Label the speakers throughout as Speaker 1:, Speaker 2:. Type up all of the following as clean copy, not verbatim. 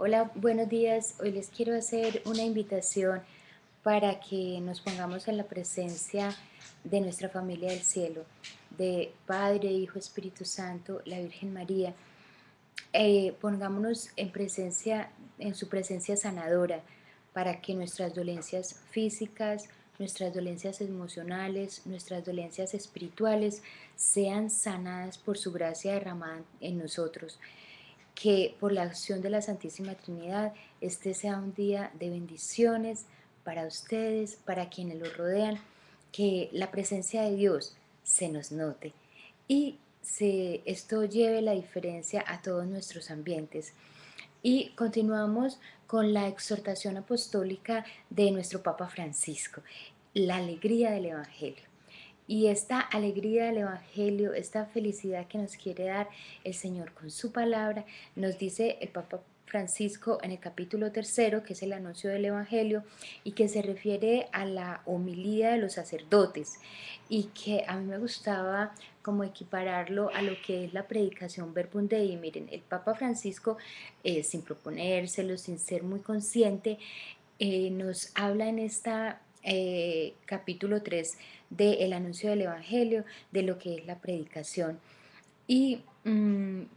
Speaker 1: Hola, buenos días. Hoy les quiero hacer una invitación para que nos pongamos en la presencia de nuestra familia del cielo, de Padre, Hijo, Espíritu Santo, la Virgen María. Pongámonos en su presencia sanadora, para que nuestras dolencias físicas, nuestras dolencias emocionales, nuestras dolencias espirituales sean sanadas por su gracia derramada en nosotros. Que por la acción de la Santísima Trinidad este sea un día de bendiciones para ustedes, para quienes los rodean, que la presencia de Dios se nos note y esto lleve la diferencia a todos nuestros ambientes. Y continuamos con la exhortación apostólica de nuestro Papa Francisco, la alegría del Evangelio. Y esta alegría del Evangelio, esta felicidad que nos quiere dar el Señor con su palabra, nos dice el Papa Francisco en el capítulo 3, que es el anuncio del Evangelio, y que se refiere a la homilía de los sacerdotes, y que a mí me gustaba como equipararlo a lo que es la predicación Verbum Dei. Miren, el Papa Francisco, sin proponérselo, sin ser muy consciente, nos habla en esta capítulo 3 del anuncio del Evangelio, de lo que es la predicación y en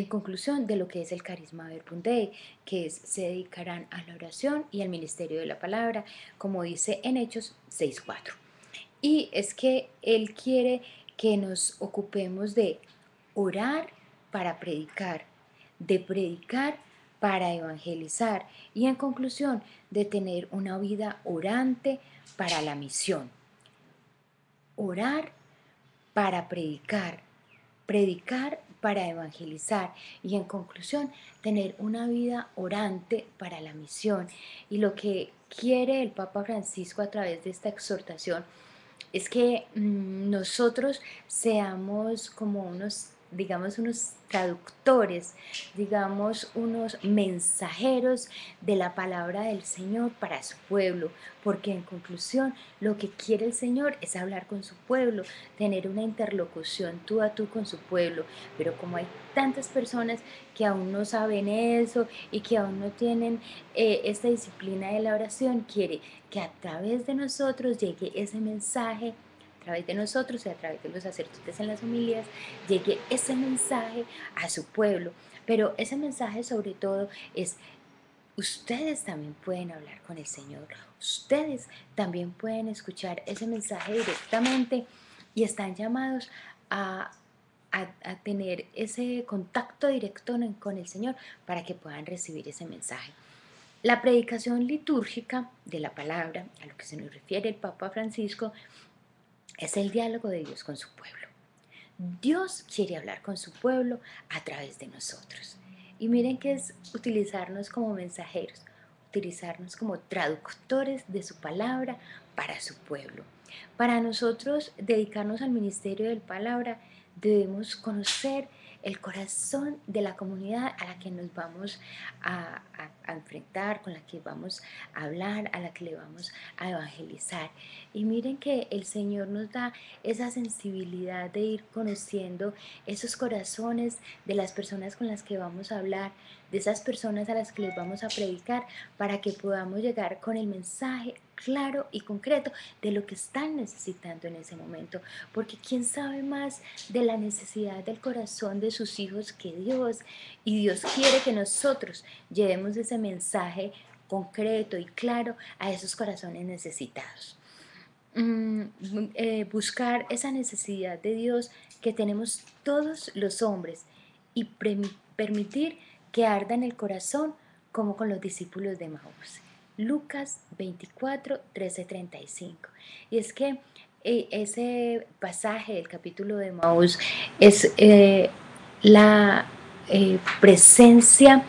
Speaker 1: conclusión de lo que es el carisma Verbum Dei, que se dedicarán a la oración y al ministerio de la palabra, como dice en Hechos 6:4. Y es que Él quiere que nos ocupemos de orar para predicar, de predicar para evangelizar y en conclusión de tener una vida orante para la misión. Orar para predicar, predicar para evangelizar y en conclusión tener una vida orante para la misión. Y lo que quiere el Papa Francisco a través de esta exhortación es que nosotros seamos como unos traductores, digamos, unos mensajeros de la palabra del Señor para su pueblo, porque en conclusión lo que quiere el Señor es hablar con su pueblo, tener una interlocución tú a tú con su pueblo, pero como hay tantas personas que aún no saben eso y que aún no tienen esta disciplina de la oración, quiere que a través de nosotros llegue ese mensaje, a través de nosotros y a través de los sacerdotes en las homilías, llegue ese mensaje a su pueblo. Pero ese mensaje sobre todo es: ustedes también pueden hablar con el Señor, ustedes también pueden escuchar ese mensaje directamente y están llamados a, a tener ese contacto directo con el Señor para que puedan recibir ese mensaje. La predicación litúrgica de la palabra, a lo que se nos refiere el Papa Francisco, es el diálogo de Dios con su pueblo. Dios quiere hablar con su pueblo a través de nosotros. Y miren que es utilizarnos como mensajeros, utilizarnos como traductores de su palabra para su pueblo. Para nosotros dedicarnos al ministerio de la palabra, debemos conocer el corazón de la comunidad a la que nos vamos a enfrentar, con la que vamos a hablar, a la que le vamos a evangelizar. Y miren que el Señor nos da esa sensibilidad de ir conociendo esos corazones de las personas con las que vamos a hablar, de esas personas a las que les vamos a predicar, para que podamos llegar con el mensaje claro y concreto de lo que están necesitando en ese momento, porque quién sabe más de la necesidad del corazón de sus hijos que Dios, y Dios quiere que nosotros llevemos ese mensaje concreto y claro a esos corazones necesitados. Buscar esa necesidad de Dios que tenemos todos los hombres y permitir que arda en el corazón como con los discípulos de Maús. Lucas 24, 13, 35. Y es que ese pasaje del capítulo de Maús es la presencia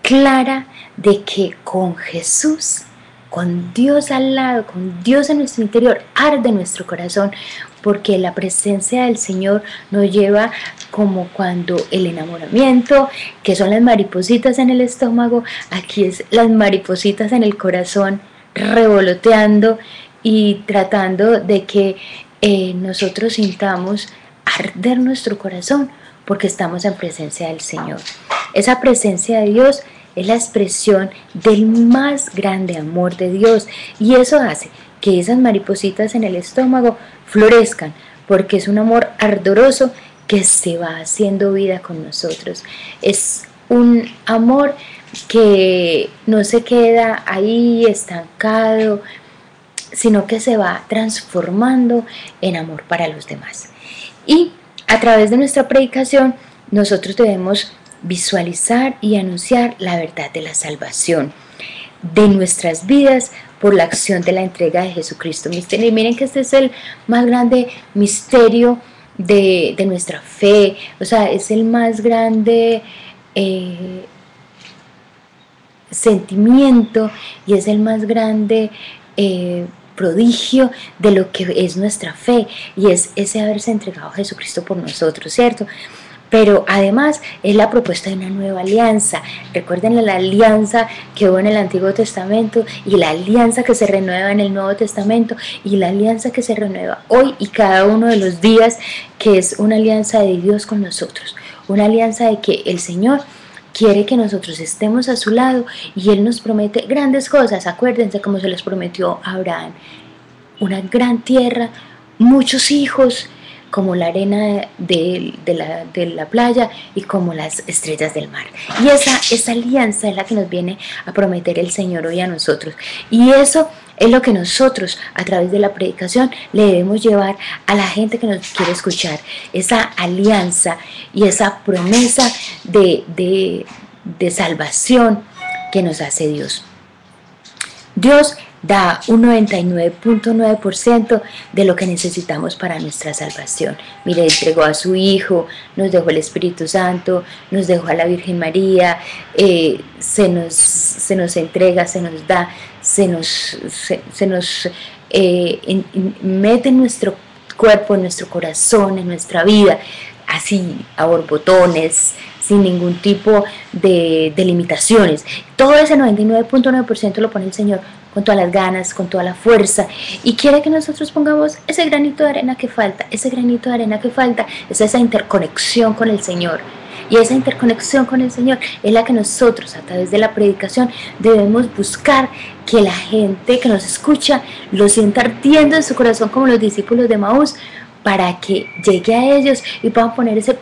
Speaker 1: clara de que con Jesús, con Dios al lado, con Dios en nuestro interior, arde nuestro corazón, porque la presencia del Señor nos lleva como cuando el enamoramiento, que son las maripositas en el estómago, aquí es las maripositas en el corazón, revoloteando y tratando de que nosotros sintamos nuestro corazón, porque estamos en presencia del Señor. Esa presencia de Dios es la expresión del más grande amor de Dios, y eso hace que esas maripositas en el estómago florezcan, porque es un amor ardoroso que se va haciendo vida con nosotros. Es un amor que no se queda ahí estancado, sino que se va transformando en amor para los demás. Y a través de nuestra predicación, nosotros debemos visualizar y anunciar la verdad de la salvación de nuestras vidas por la acción de la entrega de Jesucristo. Y miren que este es el más grande misterio de nuestra fe, o sea, es el más grande sentimiento y es el más grande prodigio de lo que es nuestra fe, y es ese haberse entregado a Jesucristo por nosotros, ¿cierto? Pero además es la propuesta de una nueva alianza. Recuerden la alianza que hubo en el Antiguo Testamento y la alianza que se renueva en el Nuevo Testamento y la alianza que se renueva hoy y cada uno de los días, que es una alianza de Dios con nosotros, una alianza de que el Señor quiere que nosotros estemos a su lado y Él nos promete grandes cosas. Acuérdense como se les prometió a Abraham: una gran tierra, muchos hijos, como la arena de la playa y como las estrellas del mar. Y esa alianza es la que nos viene a prometer el Señor hoy a nosotros. Y eso es lo que nosotros, a través de la predicación, le debemos llevar a la gente que nos quiere escuchar. Esa alianza y esa promesa de salvación que nos hace Dios. Dios da un 99.9% de lo que necesitamos para nuestra salvación. Mire, entregó a su Hijo, nos dejó el Espíritu Santo, nos dejó a la Virgen María, se nos entrega, se nos da, se nos mete en nuestro cuerpo, en nuestro corazón, en nuestra vida, así a borbotones, sin ningún tipo de limitaciones. Todo ese 99.9% lo pone el Señor con todas las ganas, con toda la fuerza, y quiere que nosotros pongamos ese granito de arena que falta. Ese granito de arena que falta es esa interconexión con el Señor. Y esa interconexión con el Señor es la que nosotros, a través de la predicación, debemos buscar que la gente que nos escucha lo sienta ardiendo en su corazón, como los discípulos de Maús, para que llegue a ellos y puedan poner ese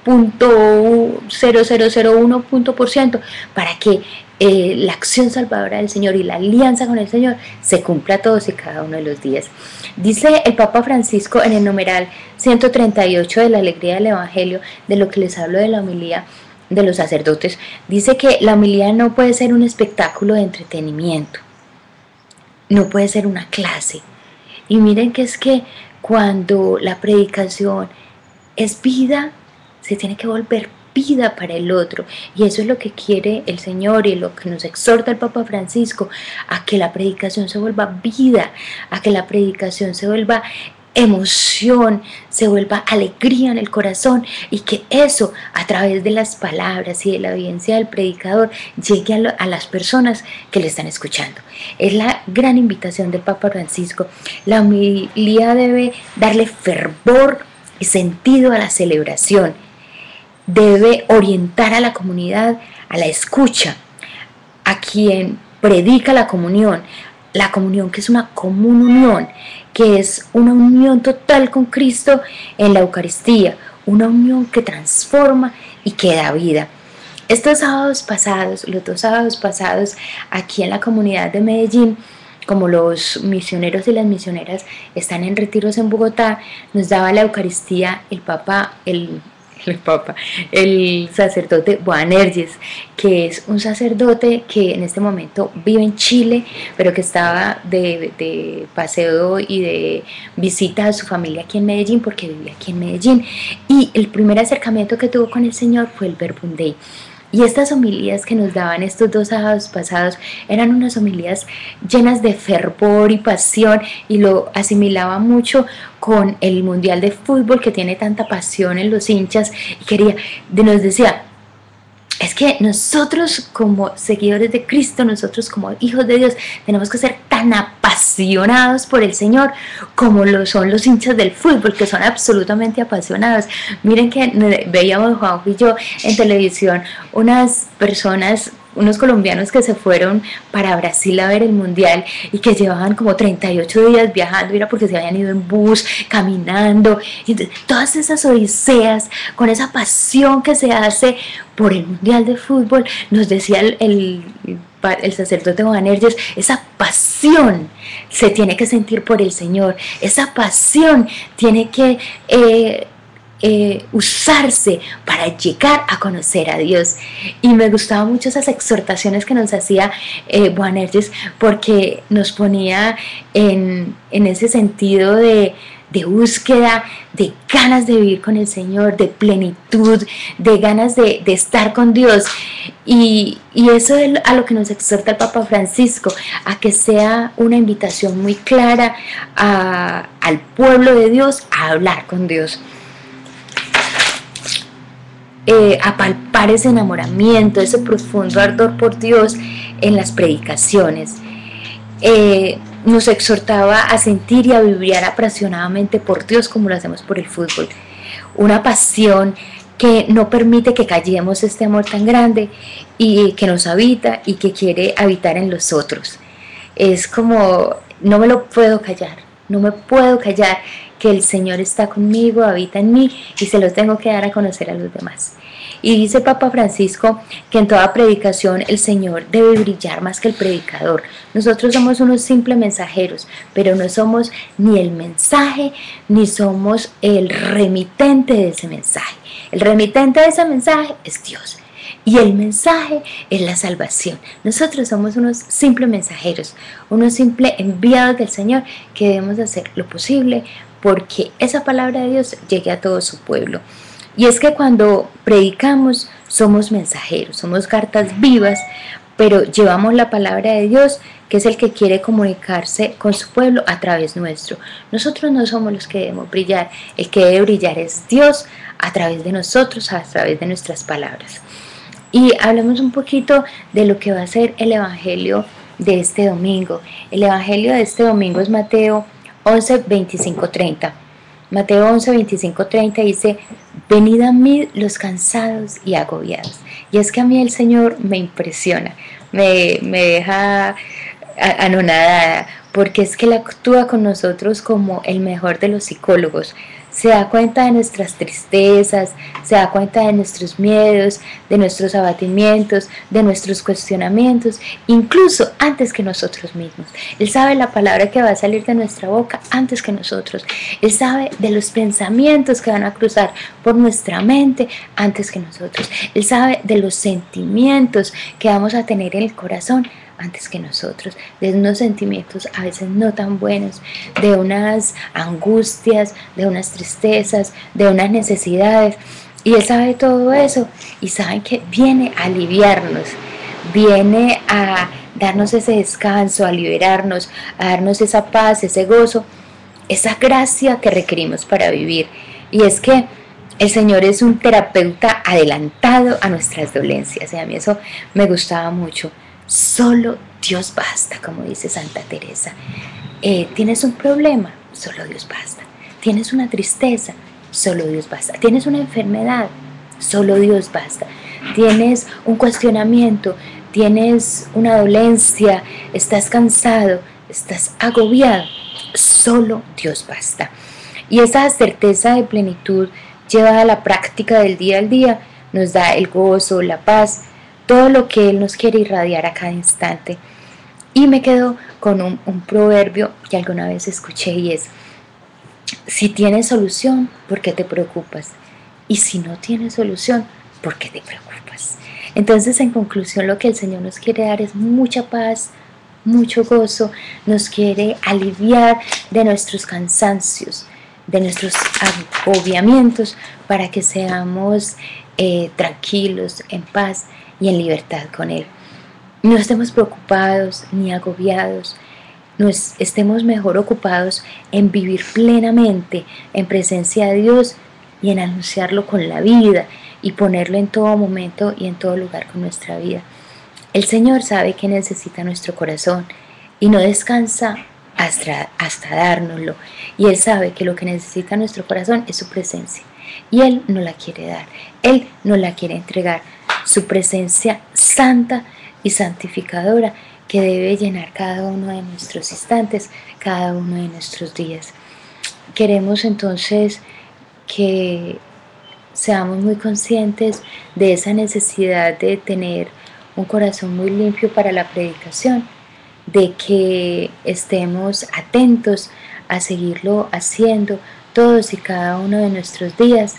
Speaker 1: 0.0001% para que la acción salvadora del Señor y la alianza con el Señor se cumpla todos y cada uno de los días. Dice el Papa Francisco en el numeral 138 de la Alegría del Evangelio, de lo que les hablo de la homilía de los sacerdotes, dice que la homilía no puede ser un espectáculo de entretenimiento, no puede ser una clase. Y miren que es que cuando la predicación es vida, se tiene que volver vida para el otro, y eso es lo que quiere el Señor y lo que nos exhorta el Papa Francisco, a que la predicación se vuelva vida, a que la predicación se vuelva emoción, se vuelva alegría en el corazón, y que eso, a través de las palabras y de la audiencia del predicador, llegue a las personas que le están escuchando. Es la gran invitación del Papa Francisco. La homilía debe darle fervor y sentido a la celebración, debe orientar a la comunidad a la escucha, a quien predica la comunión que es una común unión, que es una unión total con Cristo en la Eucaristía, una unión que transforma y que da vida. Estos sábados pasados, los 2 sábados pasados, aquí en la comunidad de Medellín, como los misioneros y las misioneras están en retiros en Bogotá, nos daba la Eucaristía el sacerdote Boanerges, que es un sacerdote que en este momento vive en Chile, pero que estaba de paseo y de visita a su familia aquí en Medellín, porque vivía aquí en Medellín, y el primer acercamiento que tuvo con el Señor fue el Verbum Dei. Y estas homilías que nos daban estos 2 sábados pasados eran unas homilías llenas de fervor y pasión, y lo asimilaba mucho con el Mundial de Fútbol, que tiene tanta pasión en los hinchas, y nos decía, es que nosotros como seguidores de Cristo, nosotros como hijos de Dios, tenemos que ser tan apasionados por el Señor como lo son los hinchas del fútbol, que son absolutamente apasionados. Miren que veíamos, Juanjo y yo, en televisión unas personas, unos colombianos que se fueron para Brasil a ver el mundial y que llevaban como 38 días viajando, era porque se habían ido en bus, caminando, y entonces, todas esas odiseas, con esa pasión que se hace por el mundial de fútbol, nos decía el sacerdote Boanerges, esa pasión se tiene que sentir por el Señor, esa pasión tiene que usarse para llegar a conocer a Dios. Y me gustaban mucho esas exhortaciones que nos hacía Boanerges, porque nos ponía en ese sentido de búsqueda, de ganas de vivir con el Señor, de plenitud, de ganas de estar con Dios. Y eso es a lo que nos exhorta el Papa Francisco, a que sea una invitación muy clara al pueblo de Dios a hablar con Dios. A palpar ese enamoramiento, ese profundo ardor por Dios en las predicaciones. Nos exhortaba a sentir y a vibrar apasionadamente por Dios como lo hacemos por el fútbol. Una pasión que no permite que callemos este amor tan grande y que nos habita y que quiere habitar en los otros. Es como, no me lo puedo callar, no me puedo callar que el Señor está conmigo, habita en mí y se lo tengo que dar a conocer a los demás. Y dice Papa Francisco que en toda predicación el Señor debe brillar más que el predicador. Nosotros somos unos simples mensajeros, pero no somos ni el mensaje, ni somos el remitente de ese mensaje. El remitente de ese mensaje es Dios. Y el mensaje es la salvación. Nosotros somos unos simples mensajeros, unos simples enviados del Señor que debemos hacer lo posible porque esa palabra de Dios llegue a todo su pueblo. Y es que cuando predicamos somos mensajeros, somos cartas vivas, pero llevamos la palabra de Dios, que es el que quiere comunicarse con su pueblo a través nuestro. Nosotros no somos los que debemos brillar, el que debe brillar es Dios a través de nosotros, a través de nuestras palabras. Y hablemos un poquito de lo que va a ser el Evangelio de este domingo. El Evangelio de este domingo es Mateo 11, 25, 30. Mateo 11, 25, 30 dice: venid a mí los cansados y agobiados. Y es que a mí el Señor me impresiona, me deja anonadada, porque es que Él actúa con nosotros como el mejor de los psicólogos. Se da cuenta de nuestras tristezas, se da cuenta de nuestros miedos, de nuestros abatimientos, de nuestros cuestionamientos, incluso antes que nosotros mismos. Él sabe la palabra que va a salir de nuestra boca antes que nosotros. Él sabe de los pensamientos que van a cruzar por nuestra mente antes que nosotros. Él sabe de los sentimientos que vamos a tener en el corazón antes que nosotros, de unos sentimientos a veces no tan buenos, de unas angustias, de unas tristezas, de unas necesidades. Y Él sabe todo eso y sabe que viene a aliviarnos, viene a darnos ese descanso, a liberarnos, a darnos esa paz, ese gozo, esa gracia que requerimos para vivir. Y es que el Señor es un terapeuta adelantado a nuestras dolencias, y a mí eso me gustaba mucho. Solo Dios basta, como dice Santa Teresa. ¿Tienes un problema? Solo Dios basta. ¿Tienes una tristeza? Solo Dios basta. ¿Tienes una enfermedad? Solo Dios basta. ¿Tienes un cuestionamiento? ¿Tienes una dolencia? ¿Estás cansado? ¿Estás agobiado? Solo Dios basta. Y esa certeza de plenitud llevada a la práctica del día al día nos da el gozo, la paz, todo lo que Él nos quiere irradiar a cada instante. Y me quedo con un proverbio que alguna vez escuché, y es: si tienes solución, ¿por qué te preocupas? Y si no tienes solución, ¿por qué te preocupas? Entonces, en conclusión, lo que el Señor nos quiere dar es mucha paz, mucho gozo, nos quiere aliviar de nuestros cansancios, de nuestros agobiamientos, para que seamos tranquilos, en paz y en libertad con Él. No estemos preocupados ni agobiados, estemos mejor ocupados en vivir plenamente en presencia de Dios y en anunciarlo con la vida y ponerlo en todo momento y en todo lugar con nuestra vida. El Señor sabe que necesita nuestro corazón y no descansa hasta dárnoslo. Y Él sabe que lo que necesita nuestro corazón es su presencia. Y Él no la quiere dar, Él no la quiere entregar. Su presencia santa y santificadora que debe llenar cada uno de nuestros instantes, cada uno de nuestros días. Queremos entonces que seamos muy conscientes de esa necesidad de tener un corazón muy limpio para la predicación, de que estemos atentos a seguirlo haciendo todos y cada uno de nuestros días,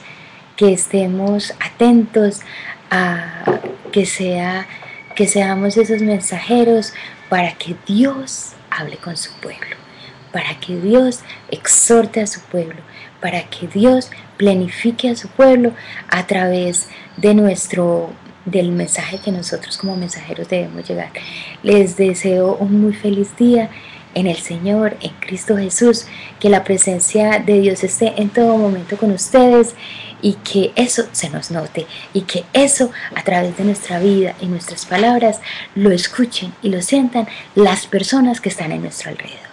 Speaker 1: que estemos atentos a que seamos esos mensajeros para que Dios hable con su pueblo, para que Dios exhorte a su pueblo, para que Dios plenifique a su pueblo a través del mensaje que nosotros como mensajeros debemos llegar. Les deseo un muy feliz día en el Señor, en Cristo Jesús, que la presencia de Dios esté en todo momento con ustedes y que eso se nos note y que eso a través de nuestra vida y nuestras palabras lo escuchen y lo sientan las personas que están en nuestro alrededor.